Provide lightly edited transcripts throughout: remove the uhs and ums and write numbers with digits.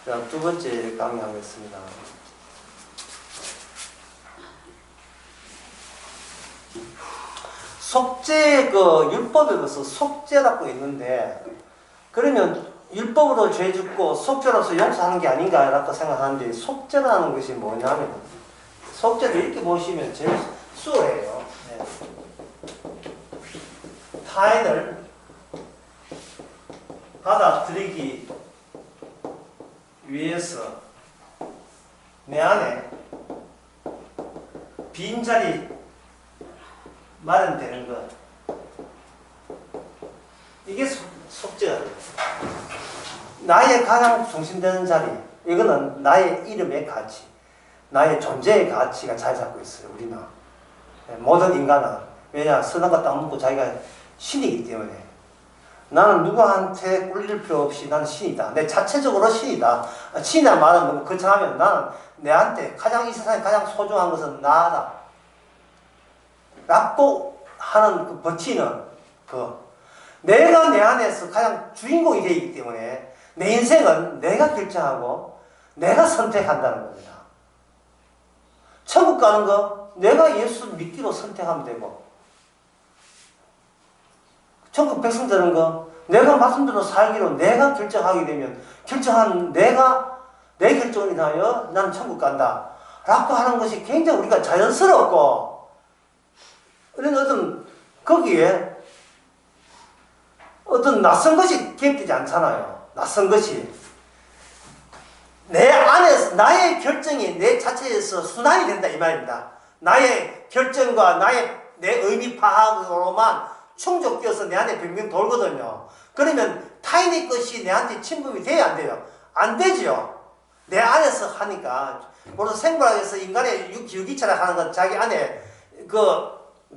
그다음 두 번째 강의하겠습니다. 속죄 그 율법에 벌써 속죄라고 있는데 그러면 율법으로 죄 짓고 속죄로서 용서하는 게 아닌가라고 생각하는데 속죄라는 것이 뭐냐면 속죄를 이렇게 보시면 제일 수월해요. 네. 타인을 받아들이기 위해서 내 안에 빈자리 마련되는 것, 이게 속죄가 돼요. 나의 가장 중심되는 자리, 이거는 나의 이름의 가치, 나의 존재의 가치가 자리 잡고 있어요. 우리는 모든 인간은. 왜냐? 선악과 따먹고 자기가 신이기 때문에. 나는 누구한테 꿀릴 필요 없이 나는 신이다. 내 자체적으로 신이다. 신이라는 말은 너무 거창하면 나는 내한테 이 세상에 가장 소중한 것은 나다 라고 하는 그 버티는 내가 내 안에서 가장 주인공이 되기 때문에 내 인생은 내가 결정하고 내가 선택한다는 겁니다. 천국 가는 거 내가 예수 믿기로 선택하면 되고, 천국 백성 되는 거 내가 말씀대로 살기로 내가 결정하게 되면 결정한 내 결정을 인하여 나는 천국 간다 라고 하는 것이 굉장히 우리가 자연스럽고, 거기에 어떤 낯선 것이 개입되지 않잖아요. 낯선 것이. 내 안에서, 나의 결정이 내 자체에서 순환이 된다, 이 말입니다. 나의 결정과 내 의미 파악으로만 충족되어서 내 안에 빙빙 돌거든요. 그러면 타인의 것이 내한테 침범이 돼야 안 돼요? 안 되죠. 내 안에서 하니까. 물론 생물학에서 인간의 유기체라 하는 건 자기 안에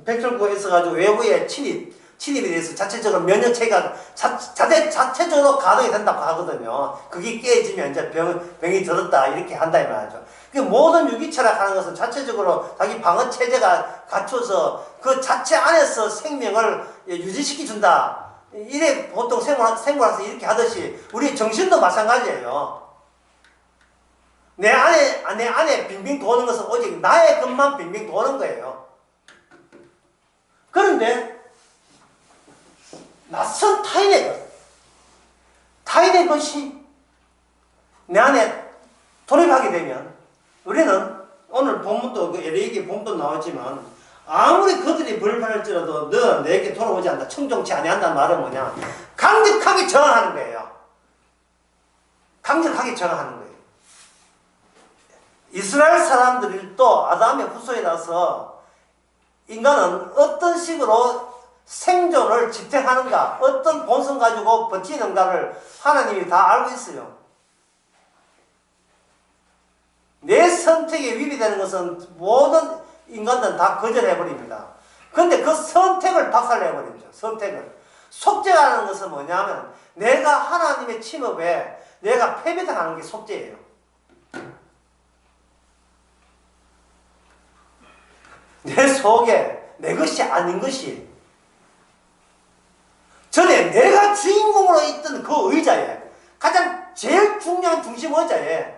백혈구가 있어가지고 외부의 침입에 대해서 자체적으로 면역체계가 자체적으로 가동이 된다고 하거든요. 그게 깨지면 이제 병이 들었다 이렇게 한다 이 말이죠. 모든 유기체라 하는 것은 자체적으로 자기 방어 체제가 갖춰서 그 자체 안에서 생명을 유지시켜 준다. 이래 보통 생물학에서 이렇게 하듯이 우리 정신도 마찬가지예요. 내 안에 빙빙 도는 것은 오직 나의 것만 빙빙 도는 거예요. 그런데 낯선 타인의 것이 내 안에 돌입하게 되면 우리는 오늘 본문도 LA기 본문도 나왔지만 아무리 그들이 불편할지라도 너는 내게 돌아오지 않는다. 청종치 아니한다는 말은 뭐냐? 강력하게 저항하는 거예요. 강력하게 저항하는 거예요. 이스라엘 사람들도 아담의 후손이라서 인간은 어떤 식으로 생존을 지탱하는가, 어떤 본성 가지고 버티는가를 하나님이 다 알고 있어요. 내 선택에 위배되는 것은 모든 인간들은 다 거절해버립니다. 그런데 그 선택을 박살내버리죠. 선택을. 속죄하는 것은 뭐냐면 내가 하나님의 침입에 내가 패배당하는 게 속죄예요. 내 속에 내 것이 아닌 것이 전에 내가 주인공으로 있던 그 의자에 가장 제일 중요한 중심 의자에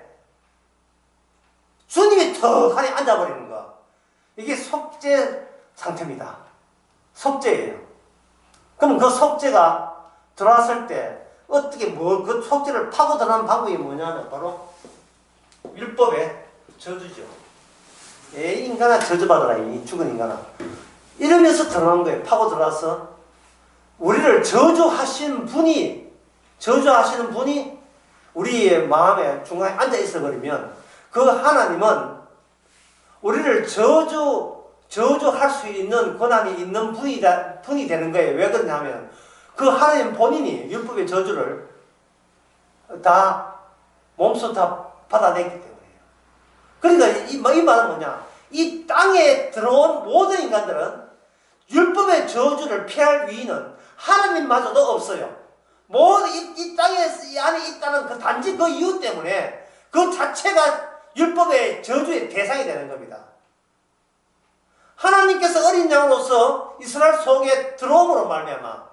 주님이 턱하니 앉아버리는 거, 이게 속죄 상태입니다. 속죄예요. 그럼 그 속죄가 들어왔을 때 어떻게 그 속죄를 파고 들어가는 방법이 뭐냐면 바로 율법의 저주죠. 인간아 저주받아라, 이 죽은 인간아. 이러면서 들어가는 거예요. 파고 들어와서 우리를 저주하시는 분이 우리의 마음의 중간에 앉아 있어 버리면 그 하나님은 우리를 저주할 수 있는 권한이 있는 분이 되는 거예요. 왜 그러냐면 그 하나님 본인이 율법의 저주를 다 몸소 다 받아냈기 때문이에요. 그러니까 이 말은 뭐냐? 이 땅에 들어온 모든 인간들은 율법의 저주를 피할 위인은 하나님마저도 없어요. 이 땅에 이 안에 있다는 단지 그 이유 때문에 그 자체가 율법의 저주의 대상이 되는 겁니다. 하나님께서 어린 양으로서 이스라엘 속에 들어옴으로 말미암아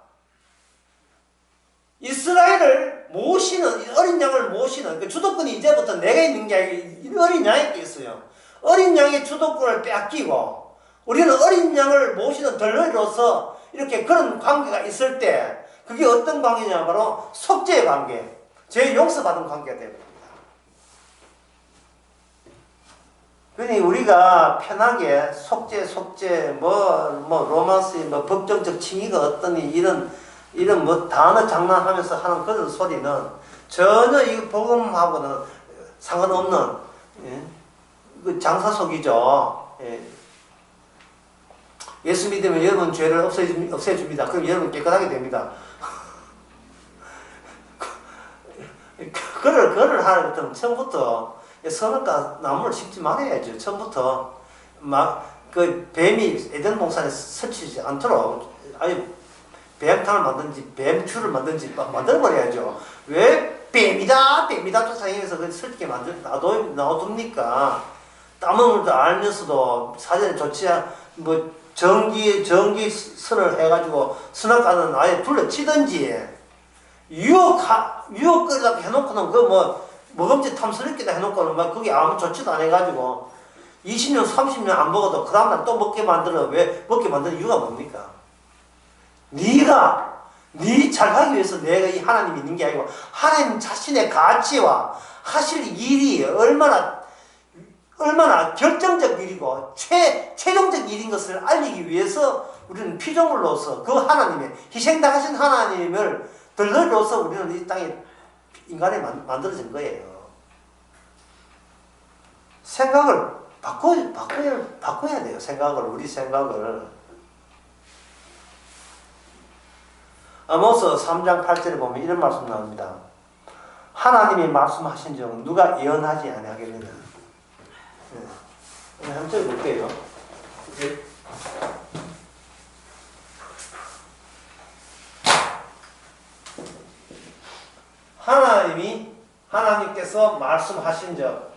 이스라엘을 모시는, 어린 양을 모시는, 그 주도권이 이제부터 내가 있는 게 아니고 어린 양에게 있어요. 어린 양의 주도권을 빼앗기고 우리는 어린 양을 모시는 덜러리로서 이렇게 그런 관계가 있을 때 그게 어떤 관계냐, 바로 속죄의 관계, 죄 용서받은 관계가 됩니다. 그러니 우리가 편하게 속죄, 로만스, 법정적 칭의가 어떠니 이런 단어 장난하면서 하는 그런 소리는 전혀 이 복음하고는 상관없는, 예? 그 장사 속이죠. 예. 예수 믿으면 여러분 죄를 없애줍니다. 그럼 여러분 깨끗하게 됩니다. 그를 하는 것은 처음부터 선악과 나무를 심지 말아야죠. 처음부터 그 뱀이 에덴 동산에 설치지 않도록 아예 뱀탕을 만든지 뱀추를 만든지 만들어버려야죠. 왜 뱀이다 쫓아다니면서 그 설치게 놔둡니까? 땀을 알면서도 사전에 좋지 않 전기선을 해가지고 선악과는 아예 둘러치든지 유혹거리다 해놓고는 먹음직 탐스럽게다 해놓고는 그게 아무 좋지도 안 해가지고 20년 30년 안 먹어도 그 다음날 또 먹게 만들어. 왜 먹게 만드는 이유가 뭡니까? 네 잘하기 위해서 내가 이 하나님이 있는 게 아니고 하나님 자신의 가치와 하실 일이 얼마나 결정적 일이고 최종적 일인 것을 알리기 위해서 우리는 피조물로서 그 하나님의 희생당하신 하나님을 덜러리로서 우리는 이 땅에 인간이 만들어진 거예요. 생각을 바꿔야 돼요. 우리 생각을. 아모스 3장 8절에 보면 이런 말씀 나옵니다. 하나님이 말씀하신 적 누가 예언하지 아니하겠느냐. 네. 한번 볼게요. 네. 하나님께서 말씀하신 적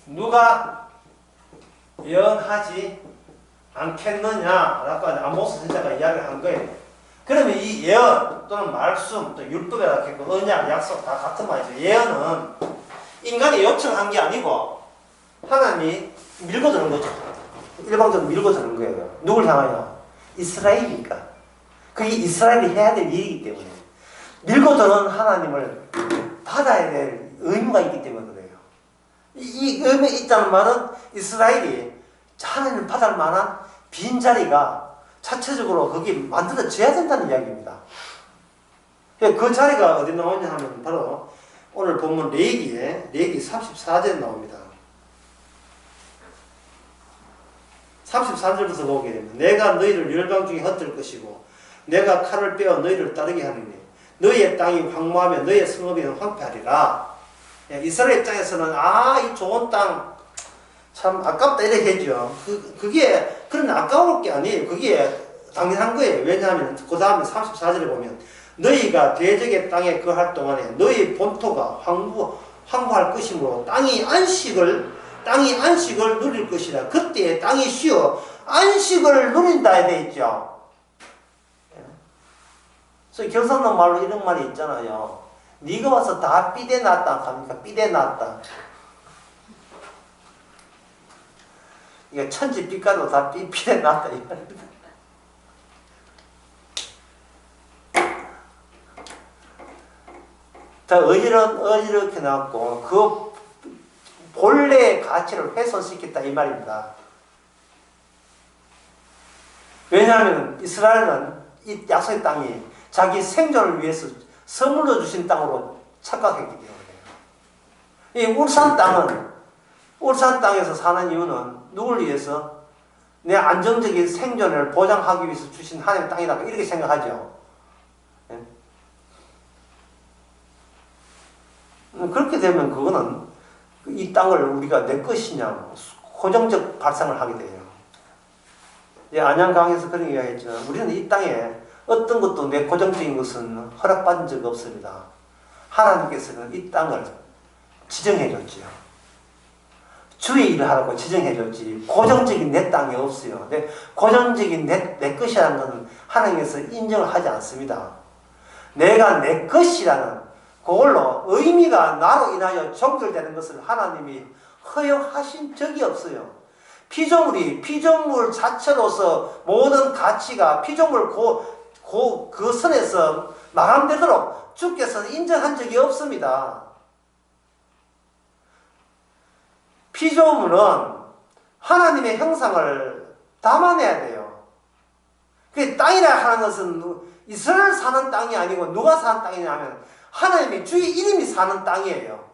누가 예언하지 않겠느냐라고 아모스 선지자가 이야기를 한 거예요. 그러면 이 예언 또는 말씀 또 율법이라 했고 언약, 약속 다 같은 말이죠. 예언은 인간이 요청한 게 아니고 하나님이 밀고드는 거죠. 일방적으로 밀고드는 거예요. 누굴 향하여? 이스라엘이니까. 그게 이스라엘이 해야 될 일이기 때문에 밀고드는 하나님을 받아야 될 의무가 있기 때문에 그래요. 이 의무가 있다는 말은 이스라엘이 하나님을 받을 만한 빈자리가 자체적으로 거기 만들어져야 된다는 이야기입니다. 그 자리가 어디 나오냐 하면 바로 오늘 본문 레위기 34절에 나옵니다. 33절부터 보게 되면 내가 너희를 열방 중에 흩을 것이고 내가 칼을 빼어 너희를 따르게 하리니 너희의 땅이 황무하며 너희의 성읍이 황폐하리라. 이스라엘 입장에서는 이 좋은 땅 참 아깝다 이렇게 했죠. 그게 그런 아까울 게 아니에요. 그게 당연한 거예요. 왜냐하면 그 다음에 34절에 보면 너희가 대적의 땅에 거할 동안에 너희 본토가 황무할 것이므로 땅이 안식을 누릴 것이라. 그때 땅이 쉬어 안식을 누린다 돼 있죠. 그래서 경상도 말로 이런 말이 있잖아요. 네가 와서 다 삐대놨다 합니까? 삐대놨다. 이거 천지 빛깔로 다 삐대놨다 이 말입니다. 다 어지럽게 나왔고 그 본래의 가치를 훼손시켰다 이 말입니다. 왜냐하면 이스라엘은 이 약속의 땅이 자기 생존을 위해서 선물로 주신 땅으로 착각했기 때문에. 이 울산 땅에서 사는 이유는 누굴 위해서? 내 안정적인 생존을 보장하기 위해서 주신 하나님의 땅이다 이렇게 생각하죠. 그렇게 되면 그거는 이 땅을 우리가 내 것이냐 고정적 발상을 하게 돼요. 안양강에서 그런 얘기가 했죠. 우리는 이 땅에 어떤 것도 내 고정적인 것은 허락받은 적 없습니다. 하나님께서는 이 땅을 지정해 줬지요. 주의 일을 하라고 지정해줬지 고정적인 내 땅이 없어요. 고정적인 내 것이라는 것은 하나님께서 인정을 하지 않습니다. 내가 내 것이라는 그걸로 의미가 나로 인하여 종결되는 것을 하나님이 허용하신 적이 없어요. 피조물 자체로서 모든 가치가 피조물 그 선에서 마감되도록 주께서 인정한 적이 없습니다. 피조물은 하나님의 형상을 담아내야 돼요. 그 땅이라 하는 것은 이스라엘 사는 땅이 아니고 누가 사는 땅이냐 하면 하나님의 주의 이름이 사는 땅이에요.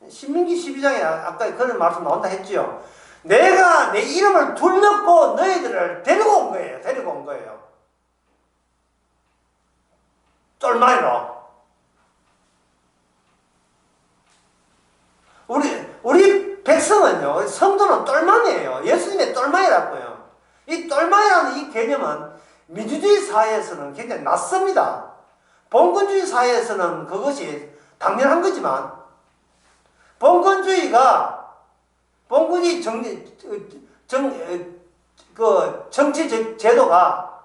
신명기 12장에 아까 그런 말씀 나온다 했죠. 내가 내 이름을 둘러고 너희들을 데리고 온 거예요. 데리고 온 거예요. 똘마이로. 우리 백성은요, 성도는 똘마이에요. 예수님의 똘마이라고요. 이 똘마이라는 이 개념은 민주주의 사회에서는 굉장히 낯섭니다. 봉건주의 사회에서는 그것이 당연한 거지만, 봉건주의 정치 제도가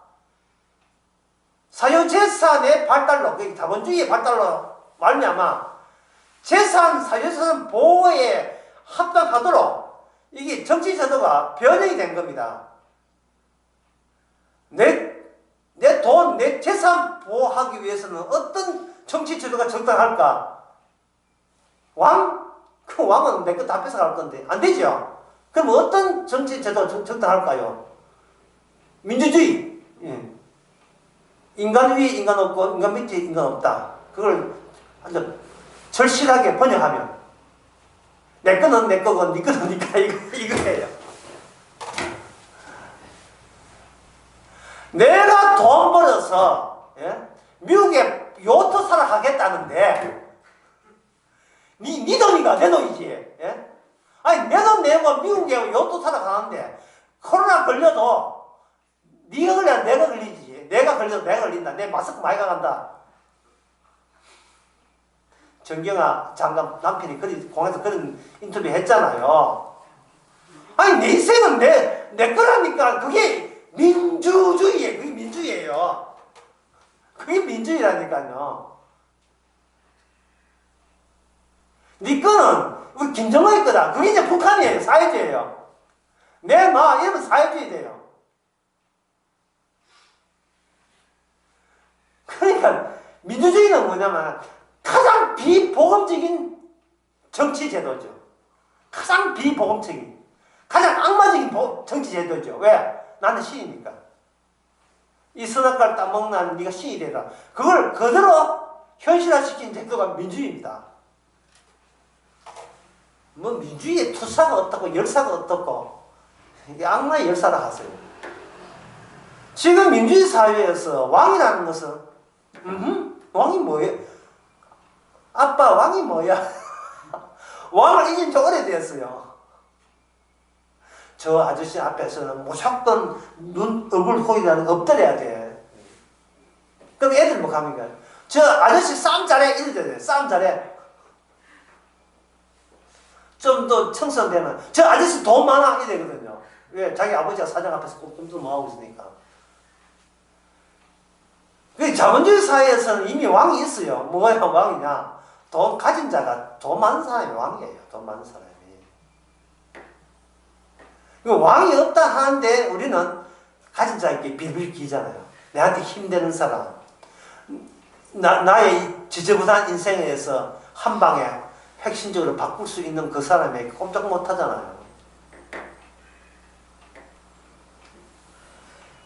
사유재산의 발달로, 자본주의의 발달로 말미암아 사유재산 보호에 합당하도록 이게 정치 제도가 변형이 된 겁니다. 내 돈, 내 재산 보호하기 위해서는 어떤 정치 제도가 적당할까? 그 왕은 내 거 다 뺏어갈 건데 안 되죠? 그럼 어떤 정치 제도가 적당할까요? 민주주의. 인간 위에 인간 없고 인간 밑에 인간 없다. 그걸 아주 절실하게 번역하면 내 거는 내 거고 네 거는 네 거야 이거예요. 내가 돈 벌어서 미국에 요트 사러 가겠다는데 네 돈이가 내 돈이지. 아니 내 돈 내고 미국에 요트 사러 가는데 코로나 걸려도 네가 걸려야 내가 걸리지. 내가 걸려도 내가 걸린다. 내 마스크 많이 가간다. 정경아 장관 남편이 공항에서 그런 인터뷰 했잖아요. 아니 내 인생은 내 거라니까. 그게 민주주의예요. 그게 민주예요. 그게 민주주의라니까요. 네 거는 우리 김정은의 거다. 그게 이제 북한이에요. 사회주의예요. 이러면 사회주의 돼요. 그러니까 민주주의는 뭐냐면 가장 비보험적인 정치 제도죠. 가장 비보험적인, 가장 악마적인 정치 제도죠. 왜? 나는 신이니까. 이 선악과를 따먹는 네가 신이 되라. 그걸 그대로 현실화시킨 제도가 민주주의입니다. 뭐 민주주의에 투사가 어떻고 열사가 어떻고 이게 악마의 열사라 하세요. 지금 민주주의 사회에서 왕이라는 것은 왕이 뭐예요? 아빠 왕이 뭐야? 왕을 잊은 지 오래됐어요. 저 아저씨 앞에서는 무조건 얼굴 호이라는 엎드려야 돼. 그럼 애들 뭐 합니까? 저 아저씨 싸움 잘해 이래야 돼. 싸움 잘해. 좀 더 청소되면 저 아저씨 돈 많아 이래 되거든요. 왜? 자기 아버지가 사장 앞에서 꼼꼼도 뭐 하고 있으니까. 그 자본주의 사회에서는 이미 왕이 있어요. 뭐가 왕이냐? 돈 가진 자가 돈 많은 사람이 왕이에요. 돈 많은 사람이. 왕이 없다 하는데 우리는 가진 자에게 비빌기잖아요. 내한테 힘되는 사람. 나의 지저분한 인생에서 한 방에 핵심적으로 바꿀 수 있는 그 사람에게 꼼짝 못 하잖아요.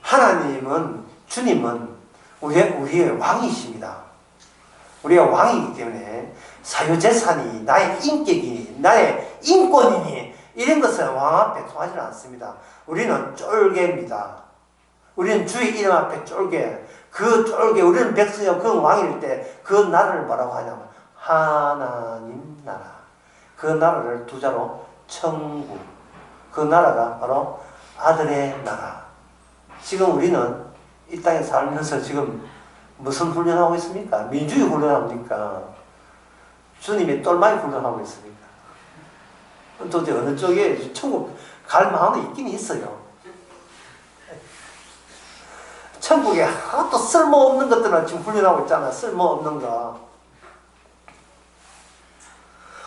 하나님은, 주님은 우리의 왕이십니다. 우리가 왕이기 때문에 사유재산이, 나의 인격이, 나의 인권이니 이런 것은 왕 앞에 통하지 않습니다. 우리는 쫄개입니다. 우리는 주의 이름 앞에 쫄개. 그 쫄개, 우리는 백성이고 그 왕일 때 그 나라를 뭐라고 하냐면 하나님 나라. 그 나라를 두 자로 천국. 그 나라가 바로 아들의 나라. 지금 우리는 이 땅에 살면서 지금 무슨 훈련하고 있습니까? 민주주의 훈련합니까? 주님의 똘마이 훈련하고 있습니까? 도대체 어느 쪽에 천국 갈 마음이 있긴 있어요. 천국에 하나도 쓸모없는 것들은 지금 훈련하고 있잖아. 쓸모없는 거.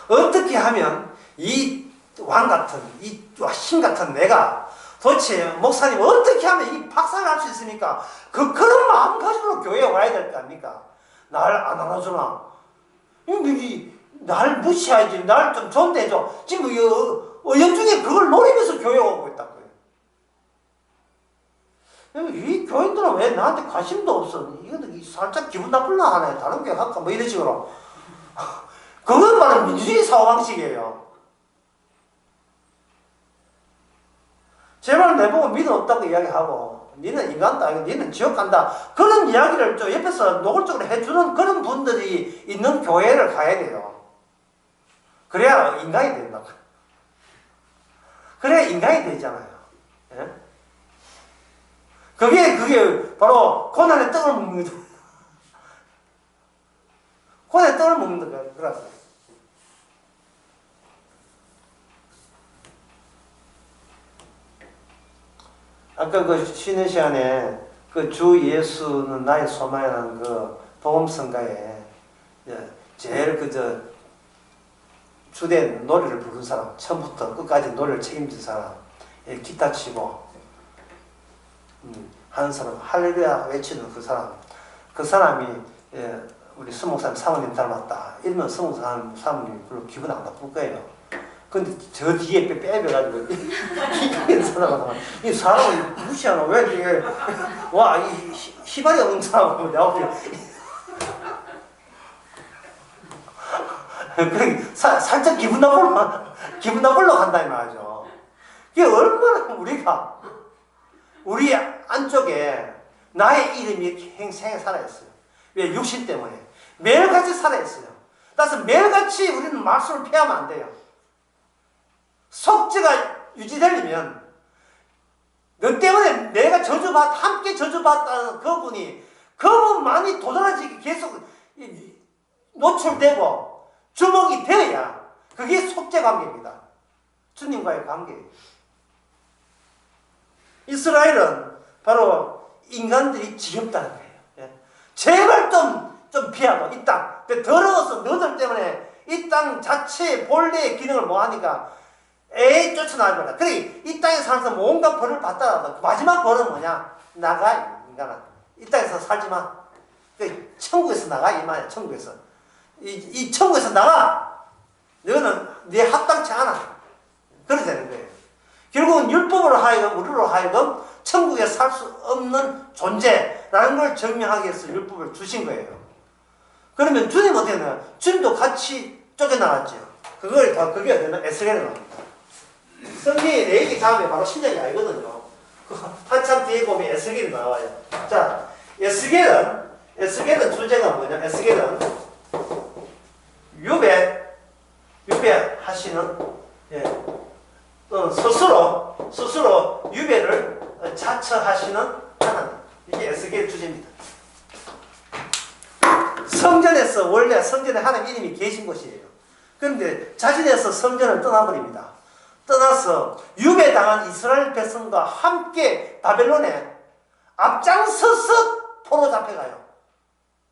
어떻게 하면 이 왕 같은, 이 신 같은 내가 도대체 목사님 어떻게 하면 이 박사를 할 수 있습니까? 그런 마음가짐으로 교회에 와야 될 거 아닙니까? 날 안 안아주나? 날 무시하지. 날 좀 존대해줘. 지금 영중에 그걸 노리면서 교회에 오고 있다고요. 이 교인들은 왜 나한테 관심도 없어? 이거 살짝 기분 나쁠라 하네. 다른 교회 할까? 뭐 이런 식으로. 그건 바로 민주주의 사고방식이에요. 제발 내보고 믿음 없다고 이야기하고 니는 인간도 아니고 니는 지옥 간다. 그런 이야기를 좀 옆에서 노골적으로 해주는 그런 분들이 있는 교회를 가야 돼요. 그래야 인간이 된다고. 그래야 인간이 되잖아요. 예? 그게 바로 고난의 떡을 먹는 거죠. 고난의 떡을 먹는 거라서. 아까 그 쉬는 시간에 그 주 예수는 나의 소망이라는 그 복음성가에 제일 주된 노래를 부른 사람, 처음부터 끝까지 노래를 책임진 사람, 기타 치고 하는 사람, 할렐루야 외치는 그 사람이 우리 수목사님 사모님 닮았다. 이러면 수목사님이 별로 기분 안 나쁠 거예요. 근데 저 뒤에 빼가지고 이런 사람은 이 사람을 무시하나 왜 이게 와 이 희발이 없는 사람을 내가 보기에 살짝 기분 나쁠러 간다 이 말이죠. 이게 얼마나 우리 안쪽에 나의 이름이 행생에 살아있어요. 왜? 육신 때문에 매일같이 살아있어요. 따라서 매일같이 우리는 말씀을 피하면 안 돼요. 속죄가 유지되려면 너 때문에 내가 함께 저주받았다는 그분만이 도전하지 계속 노출되고 주목이 되어야 그게 속죄 관계입니다. 주님과의 관계. 이스라엘은 바로 인간들이 지겹다는 거예요. 제발 좀 피하고 이 땅. 더러워서 너들 때문에 이 땅 자체의 본래의 기능을 못하니까 쫓아나갑니다. 그래, 이 땅에 사는 사람 온갖 벌을 받더라도 마지막 벌은 뭐냐? 나가, 인간아. 이 땅에서 살지 마. 천국에서 나가, 이 말이야, 천국에서. 이 천국에서 나가! 너는 네 합당치 않아. 그래 되는 거예요. 결국은 율법으로 하여금, 우리로 하여금 천국에 살 수 없는 존재라는 걸 증명하기 위해서 율법을 주신 거예요. 그러면 주님 어떻게 되나요? 주님도 같이 쫓겨나갔죠. 그게 어떻게 되나? 에스겔에 나옵니다. 성경에 내기 다음에 바로 신약이 알거든요. 한참 뒤에 보면 에스겔이 나와요. 자, 에스겔은 주제가 뭐냐? 에스겔은 유배하시는, 또는 스스로 유배를 자처하시는 하나님. 이게 에스겔 주제입니다. 성전에서 원래 성전에 하나님 이름이 계신 곳이에요. 그런데 자진해서 성전을 떠나버립니다. 떠나서 유배당한 이스라엘 백성과 함께 바벨론에 앞장서서 포로 잡혀가요.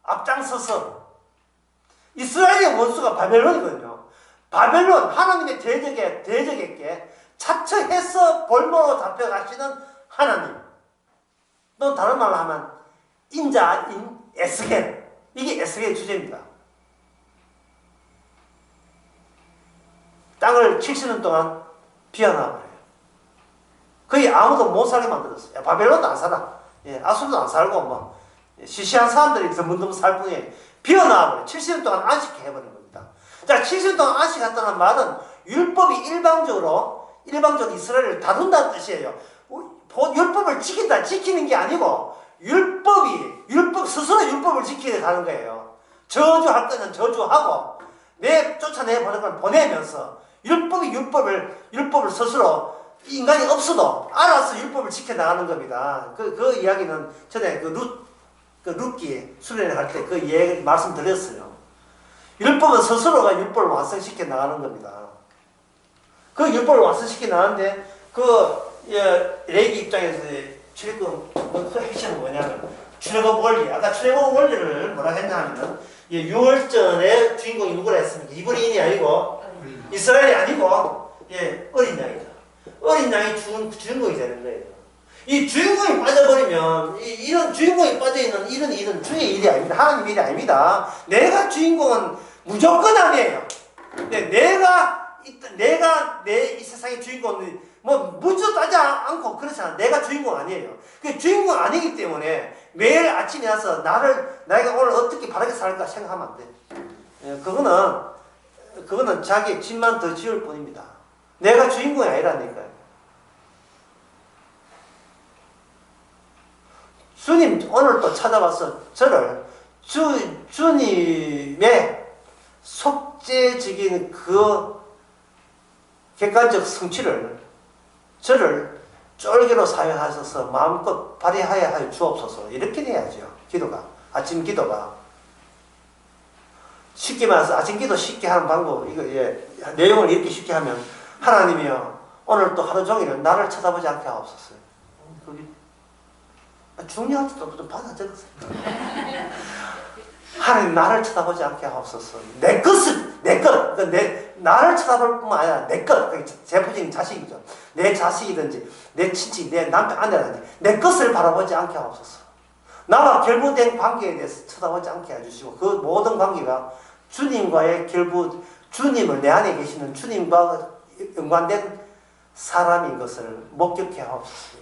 앞장서서. 이스라엘의 원수가 바벨론이거든요. 바벨론, 하나님의 대적에게 자처해서 볼모로 잡혀가시는 하나님. 또 다른 말로 하면 인자인 에스겔. 이게 에스겔의 주제입니다. 땅을 70년 동안 비워놔버려요. 거의 아무도 못 살게 만들었어요. 바벨론도 안 살아. 아수르도 안 살고, 뭐, 시시한 사람들이 드문드문 살 뿐이에요. 비워놔버려요. 70년 동안 안식해 해버린 겁니다. 자, 70년 동안 안식했다는 말은 율법이 일방적으로 이스라엘을 다룬다는 뜻이에요. 율법을 지키는 게 아니고, 스스로 율법을 지키는 거예요. 저주할 거는 저주하고, 쫓아내보낼 건 보내면서, 율법을 스스로 인간이 없어도 알아서 율법을 지켜나가는 겁니다. 그 이야기는 전에 룻기 수련회 할 때 그 얘기 말씀드렸어요. 율법은 스스로가 율법을 완성시켜 나가는 겁니다. 그 율법을 완성시켜 나는데 레기 입장에서 출애굽 핵심은 뭐냐면 출애굽 원리. 아까 출애굽 원리를 뭐라 했냐 하면은 유월절의 주인공이 누구라 했습니까? 이브리인이 아니고 이스라엘이 아니고 어린 양이죠. 어린 양이 주인공이 되는 거예요. 이 주인공이 빠져버리면 이런 주인공이 빠져있는 이런 일은 주의 일이 아닙니다. 하나님 일이 아닙니다. 내가 주인공은 무조건 아니에요. 근데 내가 이 세상의 주인공은 뭐 무조 따지 않고 그렇잖아. 내가 주인공 아니에요. 그 주인공 아니기 때문에 매일 아침에 나서 내가 오늘 어떻게 바르게 살까 생각하면 안 돼. 그거는 자기의 집만 더 지을 뿐입니다. 내가 주인공이 아니라니까요. 주님 오늘 또 찾아와서 저를 주님의 속죄적인 그 객관적 성취를 저를 쫄기로 사용하셔서 마음껏 발휘하여 하여 주옵소서. 이렇게 돼야죠. 기도가. 아침 기도가. 쉽게 말해서 아침 기도 쉽게 하는 방법, 내용을 이렇게 쉽게 하면, 하나님이여, 오늘 또 하루 종일 나를 쳐다보지 않게 하옵소서. 그게 중요하지도 좀 받아 적었어요. 하나님 나를 쳐다보지 않게 하옵소서. 나를 쳐다볼 뿐만 아니라 내 것, 제부적인 자식이죠. 내 자식이든지, 내 친지, 내 남편, 아내라든지, 내 것을 바라보지 않게 하옵소서. 나와 결부된 관계에 대해서 쳐다보지 않게 해주시고, 그 모든 관계가 주님과의 주님을 내 안에 계시는 주님과 연관된 사람인 것을 목격해 하옵소서.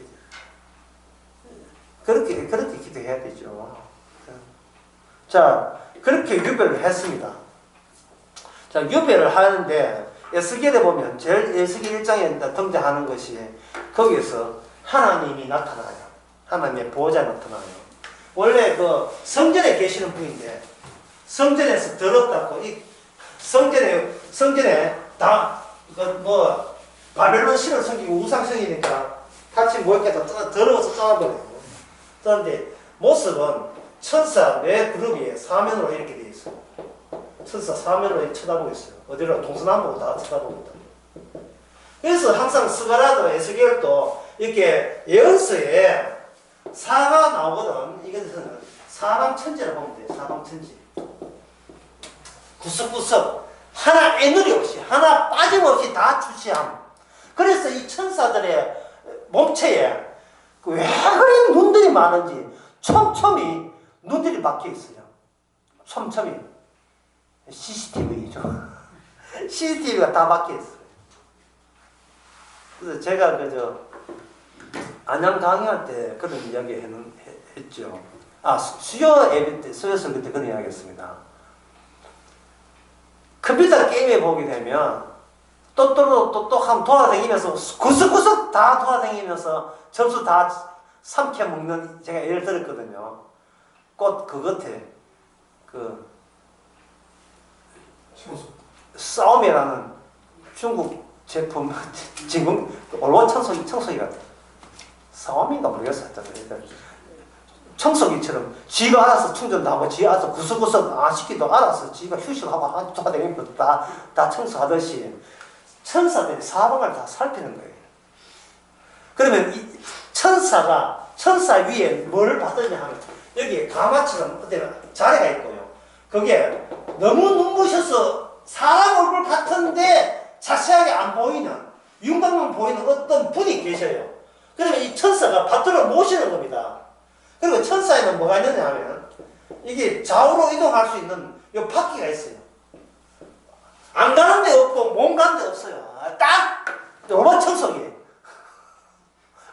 그렇게 기도해야 되죠. 자, 그렇게 유배를 했습니다. 자, 유배를 하는데, 에스겔에 보면, 제일 에스겔 1장에 등장하는 것이, 거기에서 하나님이 나타나요. 하나님의 보호자 나타나요. 원래 그 성전에 계시는 분인데, 성전에서 들었다고, 이 성전에 바벨론 신을 섬기고 우상성이니까 같이 모였겠다. 더러워서 떠나버려요. 그런데 모습은 천사 네 그룹이 사면으로 이렇게 되어 있어요. 천사 사면으로 쳐다보고 있어요. 어디로? 동서남북 다 쳐다보고 있다. 그래서 항상 스가랴도 에스겔도 이렇게 예언서에 사가 나오거든. 이것은 사방천지라고 보면 돼요. 사방천지. 구석구석 하나 애누리 없이 하나 빠짐없이 다 주시함. 그래서 이 천사들의 몸체에 왜 그리 눈들이 많은지 촘촘히 눈들이 박혀 있어요. 촘촘히. CCTV죠. CCTV가 다 박혀 있어요. 그래서 제가 안양 강의할 때 그런 이야기 했죠. 수요 예배 때, 수요 설교 때 그런 이야기 했습니다. 컴퓨터 게임에 보게 되면 똑똑 하면 돌아다니면서 구석구석 다 돌아다니면서 점수 다 삼켜 먹는 제가 예를 들었거든요. 곧 그것에 싸움이라는 중국 제품 올원 청소기 같아. 싸움인가 모르겠어요. 청소기처럼 지가 알아서 충전도 하고 지가 알아서 구석구석 안 시키도 알아서 지가 휴식하고 돌아다니면서 다 청소하듯이 천사들이 사방을 다 살피는 거예요. 그러면 이 천사 위에 뭘 받느냐 하면 여기 가마처럼 어때요? 자리가 있고요. 그게 너무 눈부셔서 사람 얼굴 같은데 자세하게 안 보이는 윤곽만 보이는 어떤 분이 계셔요. 그러면 이 천사가 받들어 모시는 겁니다. 그리고 천사에는 뭐가 있느냐 하면 이게 좌우로 이동할 수 있는 요 바퀴가 있어요. 안 가는 데 없고 몸 가는 데 없어요. 딱 로봇 청소기.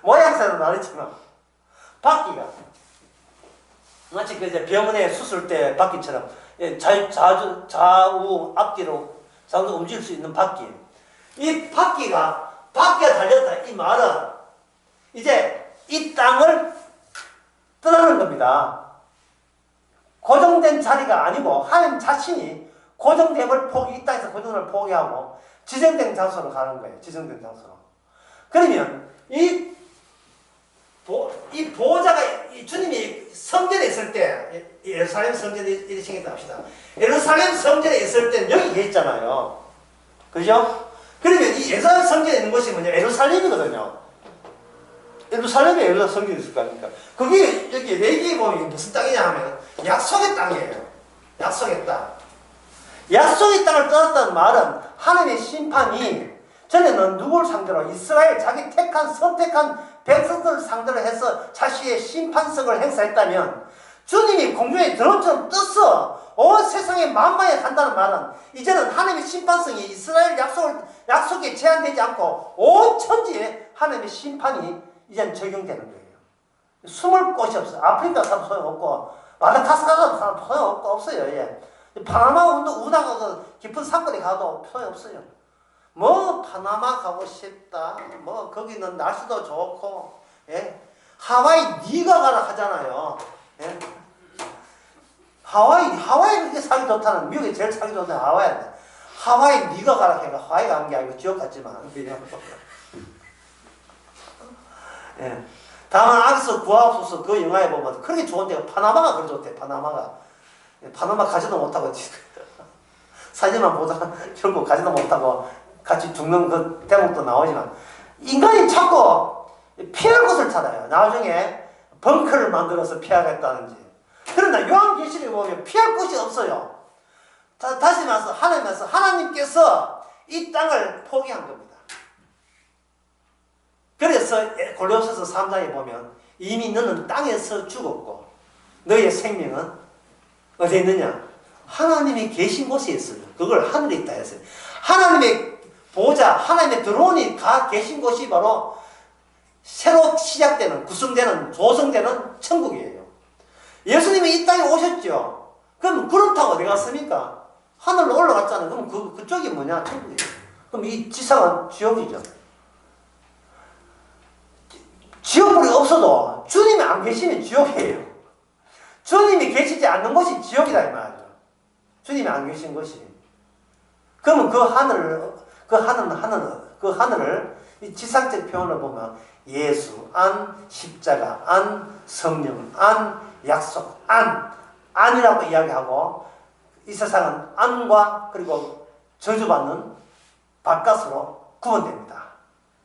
모양새는 다르지만 바퀴가 마치 그 병원에 수술 때 바퀴처럼 좌우 앞뒤로 좌우로 움직일 수 있는 바퀴. 이 바퀴가 달렸다. 이 말은 이제 이 땅을 떠나는 겁니다. 고정된 자리가 아니고 하나님 자신이 고정됨을 이 땅에서 고정을 포기하고 지정된 장소로 가는 거예요. 지정된 장소로. 그러면 이 보호자가 주님이 성전에 있을 때 예루살렘 성전에 이렇게 생겼다 합시다. 예루살렘 성전에 있을 때는 여기 있잖아요. 그죠? 그러면 이 예루살렘 성전에 있는 곳이 뭐냐? 예루살렘이거든요. 예루살렘에 예루살렘 성전이 있을 거 아닙니까? 거기 여기 레위기에 보면 무슨 땅이냐 하면 약속의 땅이에요. 약속의 땅. 약속의 땅을 떠났다는 말은 하나님의 심판이 전에는 누구를 상대로 이스라엘 자기 택한 선택한 백성들을 상대로 해서 자신의 심판성을 행사했다면 주님이 공중에 드론처럼 떠서 온 세상에 만만히 간다는 말은 이제는 하나님의 심판성이 이스라엘 약속에 제한되지 않고 온 천지에 하나님의 심판이 이제는 적용되는 거예요. 숨을 곳이 없어요. 아프리카 가도 소용없고 마다가스카르 가도 소용없어요. 예. 파나마 운하가 깊은 산골에 가도 소용없어요. 뭐 파나마 가고 싶다. 뭐 거기는 날씨도 좋고, 예? 하와이 네가 가라 하잖아요. 예? 하와이 그렇게 살기 좋다는, 미국에 제일 살기 좋다는 하와이인데 하와이 네가 가라 해가 하와이 간 게 아니고 지옥 같지만 예. 다만 악에서 구하옵소서 그 영화에 보면 그렇게 좋은 데가 파나마가 그렇게 좋대. 파나마 가지도 못하고 사진만 보다가 결국 가지도 못하고 같이 죽는 그 대목도 나오지만 인간이 자꾸 피할 곳을 찾아요. 나중에 벙커를 만들어서 피하겠다는지. 그러나 요한계시록에 보면 피할 곳이 없어요. 다시 말해서 하나님께서 이 땅을 포기한 겁니다. 그래서 골로새서 3장에 보면 이미 너는 땅에서 죽었고 너의 생명은 어디에 있느냐? 하나님이 계신 곳에 있어요. 그걸 하늘에 있다 했어요. 하나님의 보좌, 하나님의 드론이 계신 곳이 바로 새로 시작되는, 구성되는, 조성되는 천국이에요. 예수님이 이 땅에 오셨죠. 그럼 구름 타고 어디 갔습니까? 하늘로 올라갔잖아요. 그럼 그쪽이 뭐냐? 천국이에요. 그럼 이 지상은 지옥이죠. 지옥불이 없어도 주님이 안 계시면 지옥이에요. 주님이 계시지 않는 곳이 지옥이다 이 말이죠. 주님이 안 계신 곳이. 그러면 그 하늘을 이 지상적 표현을 보면 예수, 안, 십자가, 안, 성령, 안, 약속, 안이라고 이야기하고 이 세상은 안과 그리고 저주받는 바깥으로 구분됩니다.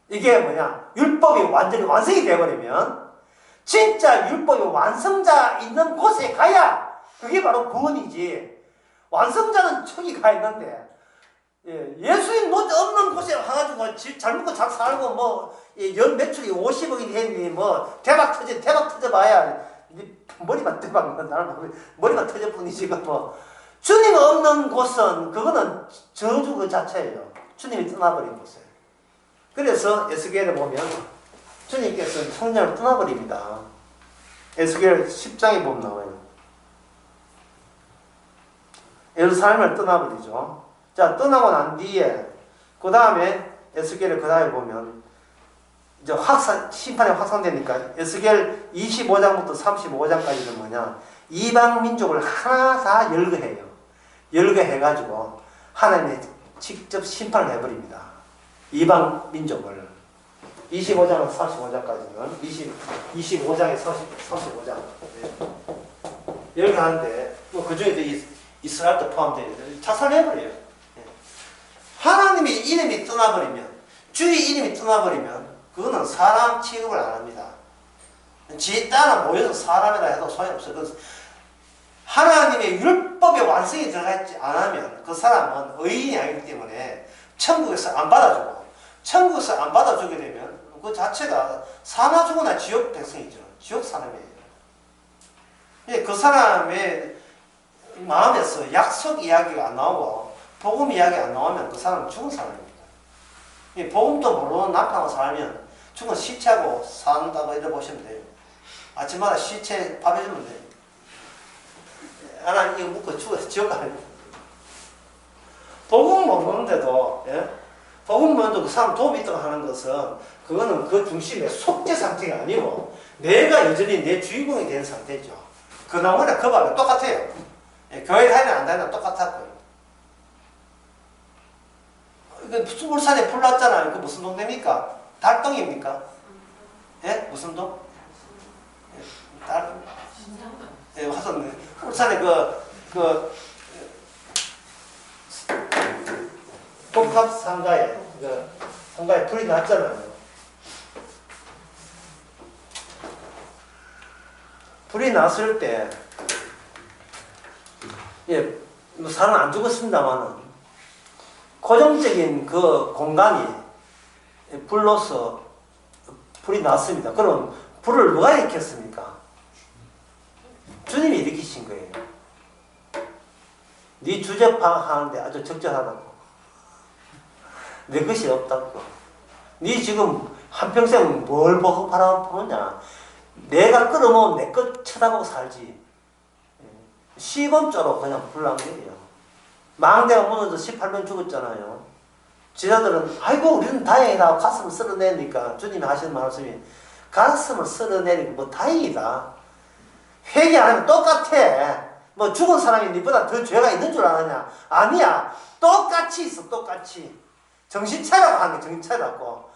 이게 뭐냐? 율법이 완전히 완성이 되어버리면 진짜 율법의 완성자 있는 곳에 가야 그게 바로 구원이지. 완성자는 저기 가 있는데 예수님 없는 곳에 가가지고 잘 먹고 잘 살고 연 매출이 50억이 되니 대박 터져봐야 머리만 머리만 터질 뿐이지 주님 없는 곳은 그거는 저주 그 자체예요. 주님이 떠나버린 곳이에요. 그래서 에스겔에 보면 주님께서 성령을 떠나버립니다. 에스겔 10장에 보면 나와요. 예루살렘을 떠나버리죠. 자, 떠나고 난 뒤에 그 다음에 에스겔을 그 다음에 보면 이제 심판이 확산되니까 에스겔 25장부터 35장까지는 뭐냐? 이방 민족을 하나 다 열거해요. 열거해가지고 하나님이 직접 심판을 해버립니다. 이방 민족을 25장에서 45장까지는 25장에서 35장 열거하는데 그 중에도 이스라엘도 포함되어 자살해버려요. 하나님의 이름이 떠나버리면 주의 이름이 떠나버리면 그거는 사람 취급을 안 합니다. 지 따라 모여서 사람이라 해도 소용없어요. 하나님의 율법의 완성이 들어가지 않으면 그 사람은 의인이 아니기 때문에 천국에서 안 받아주고 천국에서 안 받아주게 되면 그 자체가 사나 죽으나 지옥 백성이죠. 지옥 사람이에요. 그 사람의 마음에서 약속 이야기가 안 나오고 복음 이야기 안 나오면 그 사람은 죽은 사람입니다. 복음도 모르는 남편하고 살면 죽은 시체하고 산다고 이래 보시면 돼요. 아침마다 시체 밥 해주면 돼요. 하나님 이거 묻고 죽어서 지옥 가요. 복음 모르는데도 복음 모르는데도 그 사람 도움이 있다고 하는 것은 그거는 그 중심의 속죄 상태가 아니고 내가 여전히 내 주인공이 된 상태죠. 그 나무나 그 밥이 똑같아요. 교회 다니나 안 다니나 똑같았고요. 울산에 불 났잖아요. 그 무슨 동네입니까? 달동입니까? 예? 무슨 동? 화성. 울산에 복합 상가에, 상가에 불이 났잖아요. 불이 났을 때, 예, 뭐 사람 안 죽었습니다만은, 고정적인 그 공간이 불로서 불이 났습니다. 그럼 불을 누가 일으켰습니까? 주님이 일으키신 거예요. 네 주제파하는데 아주 적절하다고. 내 것이 없다고. 네 지금 한평생 뭘 보고 바라보느냐. 내가 끌어모은 내 것 쳐다보고 살지. 시범조로 그냥 불난 거예요. 망대가 무너져 18명 죽었잖아요. 지자들은 아이고 우리는 다행이다 가슴을 쓸어내니까 주님이 하시는 말씀이 가슴을 쓸어내니까 뭐 다행이다. 회개 안 하면 똑같아. 뭐 죽은 사람이 니보다 더 죄가 있는 줄 아느냐. 아니야. 똑같이 있어. 똑같이. 정신 차리라고 하는 게 정신 차리라고.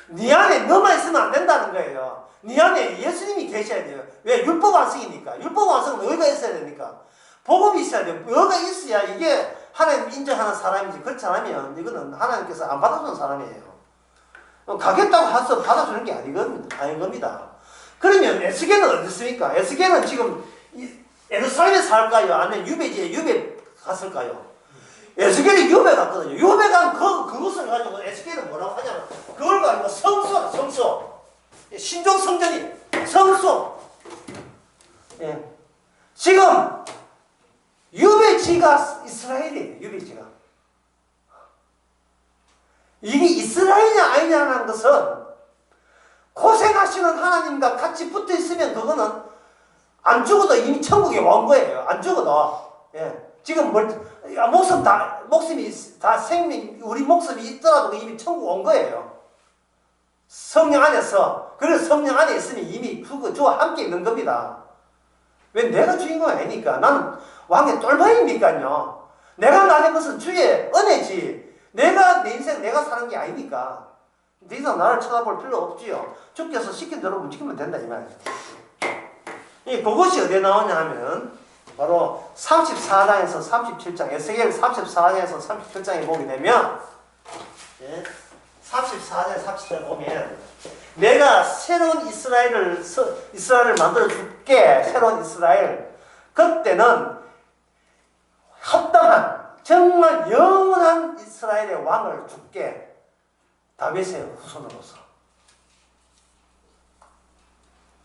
네 안에 너만 있으면 안 된다는 거예요. 네 안에 예수님이 계셔야 돼요. 왜? 율법 완성이니까. 율법 완성은 의가 있어야 되니까. 복음이 있어야 돼요. 의가 있어야 이게 하나님 인정하는 사람이지. 그렇지 않으면 이거는 하나님께서 안 받아주는 사람이에요. 가겠다고 해서 받아주는 게 아닌 겁니다. 그러면 에스겔은 어디 있습니까? 에스겔은 지금 예루살렘에 살까요? 아니면 유배지에 유배 갔을까요? 에스겔이 유배 갔거든요. 유배 간 그것을 가지고 에스겔은 뭐라고 하냐면 그걸 가지고 성소. 신종 성전이 성소. 예. 지금 유배지가 이스라엘이에요. 유배지가. 이게 이스라엘이냐 아니냐는 것은 고생하시는 하나님과 같이 붙어 있으면 그거는 안 죽어도 이미 천국에 온 거예요. 안 죽어도. 예. 지금 목숨이 다 우리 목숨이 있더라도 이미 천국 온 거예요. 성령 안에서. 그래서 성령 안에 있으면 이미 주와 함께 있는 겁니다. 왜 내가 주인공이 아니니까. 나는 왕의 똘마입니까요. 내가 나는 것은 주의 은혜지. 내 인생 내가 사는 게 아니니까. 더 이상 나를 쳐다볼 필요 없지요. 주께서 시킨 대로 움직이면 된다 이 말이에요. 그것이 어디에 나오냐 하면 바로 34장에서 37장, 에스겔 34장에서 37장에 보게 되면 34장, 37장 보면 내가 새로운 이스라엘을 만들어 줄게. 새로운 이스라엘. 그때는 합당한 정말 영원한 이스라엘의 왕을 줄게. 다윗의 후손으로서.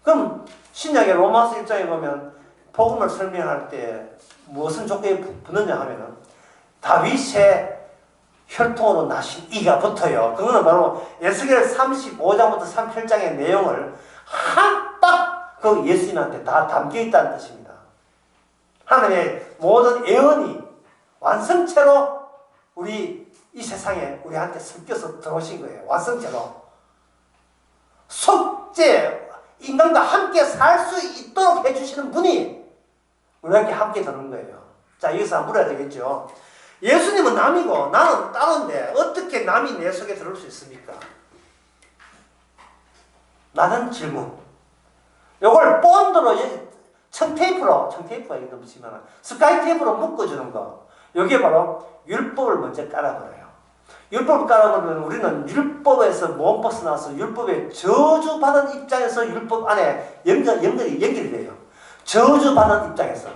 그럼 신약의 로마서 1장에 보면 복음을 설명할 때 무엇은 조건에 붙느냐 하면은 다윗의 혈통으로 나신 이가 붙어요. 그거는 바로 에스겔 35장부터 37장의 내용을 한박 그 예수님한테 다 담겨 있다는 뜻입니다. 하나님의 모든 예언이 완성체로 이 세상에 우리한테 섞여서 들어오신 거예요. 완성체로. 속죄, 인간과 함께 살 수 있도록 해주시는 분이 우리에게 함께 드는 거예요. 자, 여기서 한번 물어야 되겠죠. 예수님은 남이고 나는 따로인데 어떻게 남이 내 속에 들어올 수 있습니까? 나는 질문. 요걸 본드로 청테이프가 이게 너무 심하나 스카이 테이프로 묶어주는 거. 여기에 바로 율법을 먼저 깔아버려요. 율법을 깔아버리면 우리는 율법에서 못 벗어나서 율법에 저주받은 입장에서 율법 안에 연결이 돼요. 저주받은 입장에서.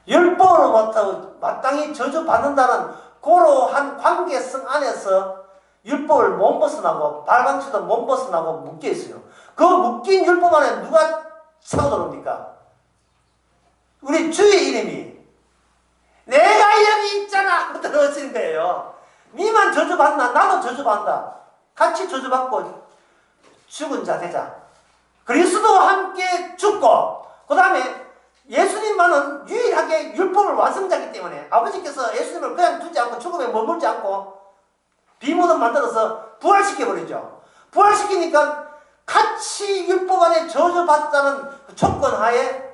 율법으로 마땅히 저주받는다는 그러한 관계성 안에서 율법을 못 벗어나고 발광치도 못 벗어나고 묶여 있어요. 그 묶인 율법 안에 누가 차고 들어옵니까? 우리 주의 이름이 내가 여기 있잖아! 들어오시는 거예요. 니만 저주받나? 나도 저주받는다. 같이 저주받고 죽은 자 되자. 그리스도와 함께 죽고 그 다음에 예수님만은 유일하게 율법을 완성자이기 때문에 아버지께서 예수님을 그냥 두지 않고 죽음에 머물지 않고 비문을 만들어서 부활시켜버리죠. 부활시키니까 같이 율법 안에 저주받자는 그 조건 하에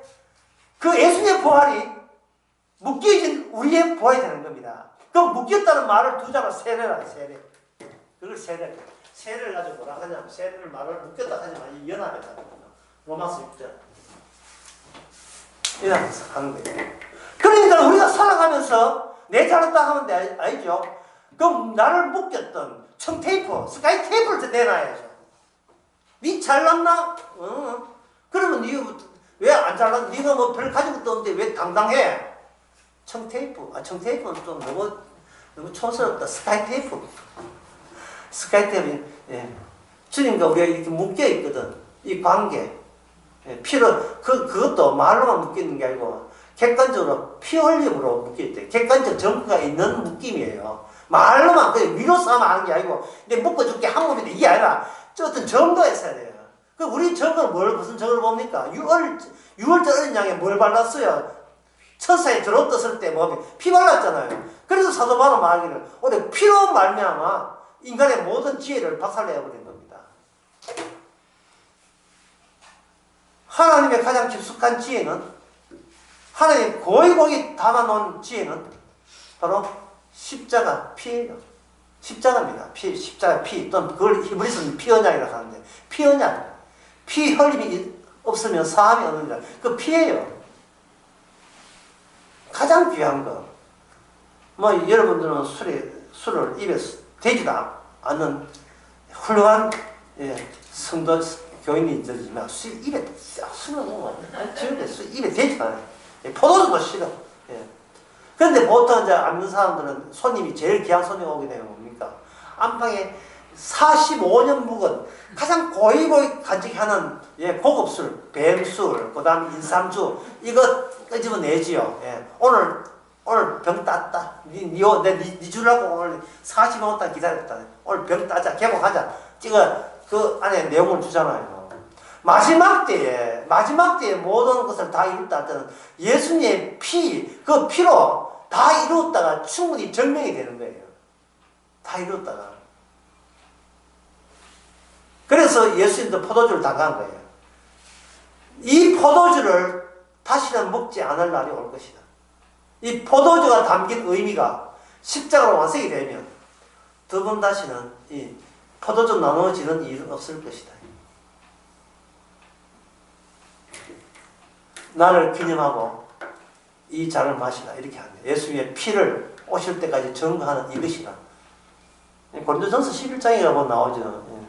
그 예수님의 부활이 묶여진 우리의 부활이 되는 겁니다. 그럼 묶였다는 말을 두 자로 세례라, 세례. 그걸 세례를 가지고 뭐라 하냐면 세례를 말을 묶였다 하지만 이 연합에다 로마서 6절 이라면서 하는 거예요. 그러니까 우리가 살아가면서 내 잘했다 하면 아니죠. 그럼 나를 묶였던 청테이프, 스카이 테이프를 내놔야죠. 니 잘났나? 그러면 니 왜 안 잘났나? 니가 뭐 별 가진 것도 없는데 왜 당당해? 청테이프는 좀 너무 촌스럽다. 스카이 테이프. 예. 주님과 우리가 이렇게 묶여 있거든. 이 관계. 예. 그것도 말로만 묶이는 게 아니고, 객관적으로 피 흘림으로 묶여 있대. 객관적 증거가 있는 묶임이에요. 말로만, 위로 싸움 하는 게 아니고, 내 묶어줄게 한 몸인데 이게 아니라, 어떤 증거가 있어야 돼요. 우리 증거는 무슨 증거를 봅니까? 6월절 어린 양에 뭘 발랐어요? 천사에 들어떴을 때 피 발랐잖아요. 그래서 사도 바울은 말하기를 오늘 피로 말미암아 인간의 모든 지혜를 박살내버린 겁니다. 하나님의 가장 깊숙한 지혜는, 하나님 고이 담아놓은 지혜는 바로 십자가 피예요. 십자가입니다. 십자가 피. 또는 그걸 히브리서는 피 언약이라고 하는데, 피 언약. 피 흘림이 없으면 사함이 없느니라. 그 피예요. 가장 귀한 거. 여러분들은 술을 입에 대지도 않는 훌륭한 성도 교인이지만 입에 술을 너무 입에 대지도 않아요. 포도주도 싫어. 그런데 보통 이제 앉는 사람들은 손님이 제일 귀한 손님 오게 되면 뭡니까? 안방에 45년 묵은 가장 고이 간직하는 고급술, 뱀술, 그 다음에 인삼주, 이거 끄집어내지요. 오늘 병 땄다. 니 주려고 오늘 45년 동안 기다렸다. 오늘 병 따자, 개봉하자. 그 안에 내용을 주잖아요. 마지막 때에 모든 것을 다 이뤘다 할 때는 예수님의 그 피로 다 이루었다가 충분히 증명이 되는 거예요. 다 이루었다가. 그래서 예수님도 포도주를 당한 거예요. 이 포도주를 다시는 먹지 않을 날이 올 것이다. 이 포도주가 담긴 의미가 십자가로 완성이 되면 두 번 다시는 이 포도주 나눠지는 일은 없을 것이다. 나를 기념하고 이 잔을 마시라 이렇게 합니다. 예수의 피를 오실 때까지 증거하는 이것이라. 고린도전서 11장이라고 나오죠.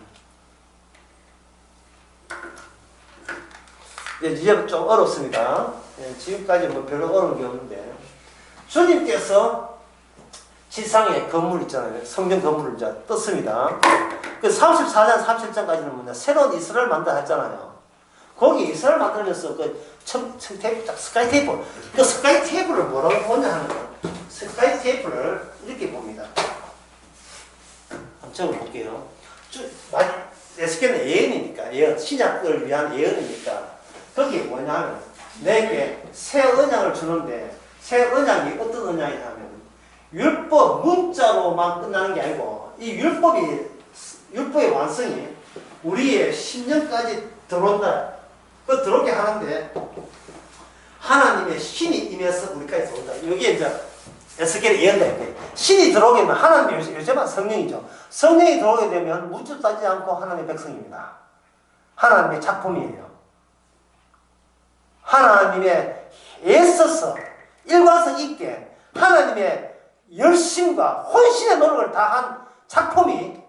이제 좀 어렵습니다. 지금까지 별로 어려운 게 없는데, 주님께서 지상에 건물 있잖아요. 성전 건물을 이제 떴습니다. 그 34장, 37장까지는 뭐냐, 새로운 이스라엘 만들어 했잖아요. 거기 이스라엘 만들면서 청테이프, 스카이 테이프. 그 스카이 테이프를 뭐라고 보냐 하는 거예요. 스카이 테이프를 이렇게 봅니다. 한번 적어볼게요. 에스겔은 예언이니까, 신약을 위한 예언이니까. 거기 뭐냐면, 내게 새 언약을 주는데, 새 언약이 어떤 언약이냐면, 율법 문자로만 끝나는 게 아니고, 이 율법의 완성이 우리의 심령까지 들어온다. 그 들어오게 하는데, 하나님의 신이 임해서 우리까지 들어온다. 여기에 이제 에스겔의 예언다. 신이 들어오게 되면, 하나님이 요즘은 성령이죠. 성령이 들어오게 되면 무주 따지지 않고 하나님의 백성입니다. 하나님의 작품이에요. 하나님의 애써서 일관성 있게 하나님의 열심과 혼신의 노력을 다한 작품이